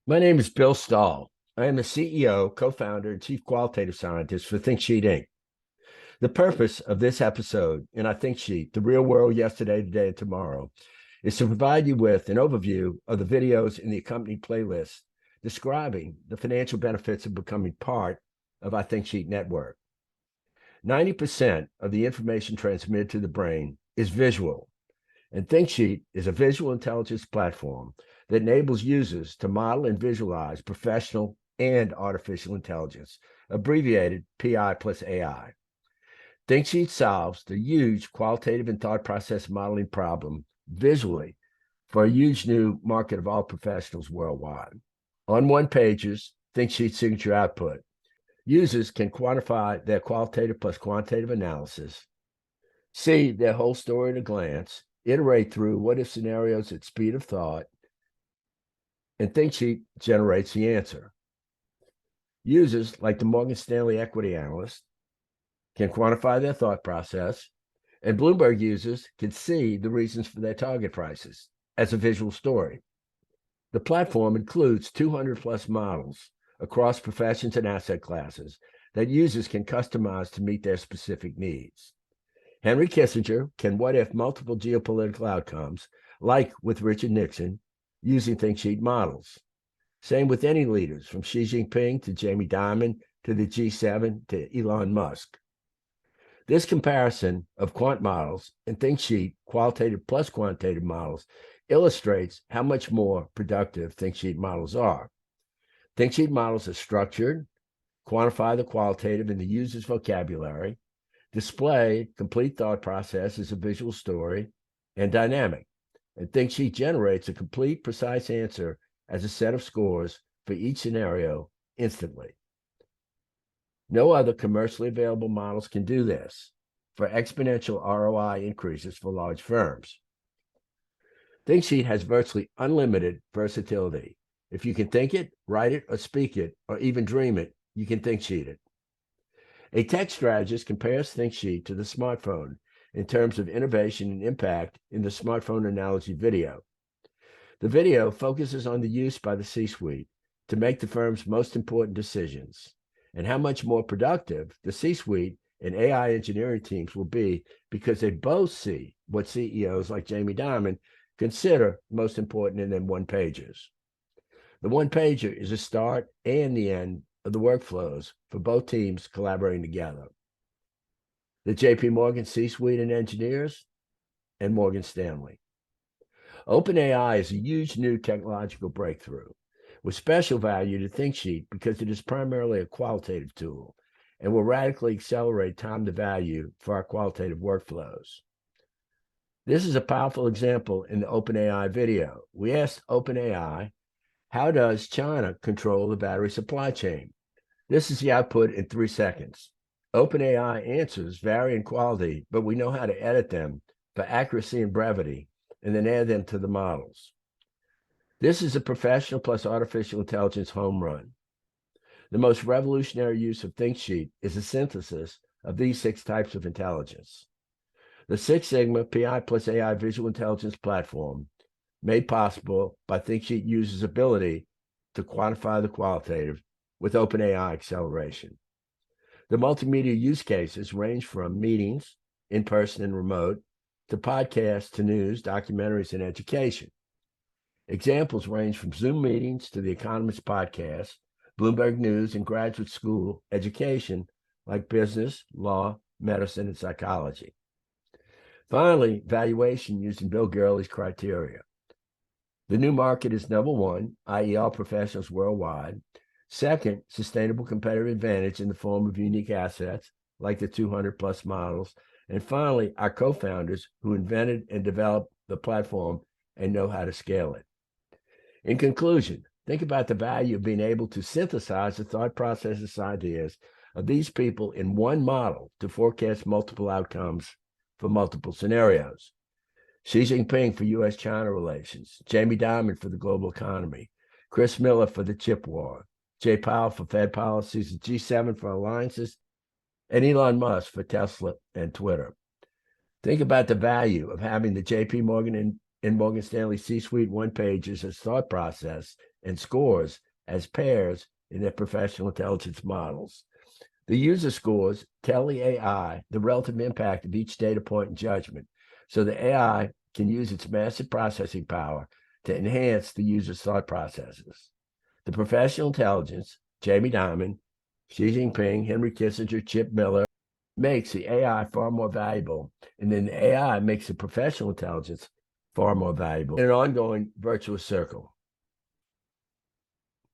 My name is Bill Stahl. I am the CEO, co-founder, and chief qualitative scientist for ThinkSheet Inc. The purpose of this episode in our ThinkSheet, The Real World Yesterday, Today, and Tomorrow, is to provide you with an overview of the videos in the accompanying playlist describing the financial benefits of becoming part of our ThinkSheet network. 90% of the information transmitted to the brain is visual, and ThinkSheet is a visual intelligence platform that enables users to model and visualize professional and artificial intelligence, abbreviated PI plus AI. ThinkSheet solves the huge qualitative and thought process modeling problem visually for a huge new market of all professionals worldwide. On one pages, ThinkSheet signature output, users can quantify their qualitative plus quantitative analysis, see their whole story at a glance, iterate through what if scenarios at speed of thought, and ThinkSheet generates the answer. Users like the Morgan Stanley equity analyst can quantify their thought process, and Bloomberg users can see the reasons for their target prices as a visual story. The platform includes 200 plus models across professions and asset classes that users can customize to meet their specific needs. Henry Kissinger can what if multiple geopolitical outcomes, like with Richard Nixon, using ThinkSheet models. Same with any leaders, from Xi Jinping to Jamie Dimon to the G7 to Elon Musk. This comparison of quant models and ThinkSheet qualitative plus quantitative models illustrates how much more productive ThinkSheet models are. ThinkSheet models are structured, quantify the qualitative in the user's vocabulary, display complete thought process as a visual story, and dynamic. And ThinkSheet generates a complete, precise answer as a set of scores for each scenario instantly. No other commercially available models can do this for exponential ROI increases for large firms. ThinkSheet has virtually unlimited versatility. If you can think it, write it, or speak it, or even dream it, you can ThinkSheet it. A tech strategist compares ThinkSheet to the smartphone in terms of innovation and impact in the smartphone analogy video. The video focuses on the use by the C-suite to make the firm's most important decisions and how much more productive the C-suite and AI engineering teams will be because they both see what CEOs like Jamie Dimon consider most important in their one-pagers. The one-pager is a start and the end of the workflows for both teams collaborating together. The JP Morgan C-suite and engineers, and Morgan Stanley. OpenAI is a huge new technological breakthrough with special value to ThinkSheet because it is primarily a qualitative tool and will radically accelerate time to value for our qualitative workflows. This is a powerful example in the OpenAI video. We asked OpenAI, how does China control the battery supply chain? This is the output in 3 seconds. OpenAI answers vary in quality, but we know how to edit them for accuracy and brevity, and then add them to the models. This is a professional plus artificial intelligence home run. The most revolutionary use of ThinkSheet is a synthesis of these 6 types of intelligence. The Six Sigma PI plus AI visual intelligence platform, made possible by ThinkSheet users' ability to quantify the qualitative with OpenAI acceleration. The multimedia use cases range from meetings, in-person and remote, to podcasts, to news, documentaries, and education. Examples range from Zoom meetings to The Economist podcast, Bloomberg News, and graduate school education like business, law, medicine, and psychology. Finally, valuation using Bill Gurley's criteria. The new market is number 1, i.e. all professionals worldwide. Second, sustainable competitive advantage in the form of unique assets like the 200 plus models. And finally, our co-founders who invented and developed the platform and know how to scale it. In conclusion, think about the value of being able to synthesize the thought processes, ideas of these people in one model to forecast multiple outcomes for multiple scenarios. Xi Jinping for U.S.-China relations, Jamie Dimon for the global economy, Chris Miller for the chip war, Jay Powell for Fed policies, the G7 for alliances, and Elon Musk for Tesla and Twitter. Think about the value of having the JP Morgan and Morgan Stanley C-suite one pages as thought process and scores as pairs in their professional intelligence models. The user scores tell the AI the relative impact of each data point and judgment, so the AI can use its massive processing power to enhance the user's thought processes. The professional intelligence, Jamie Dimon, Xi Jinping, Henry Kissinger, Chip Miller, makes the AI far more valuable, and then the AI makes the professional intelligence far more valuable in an ongoing virtuous circle.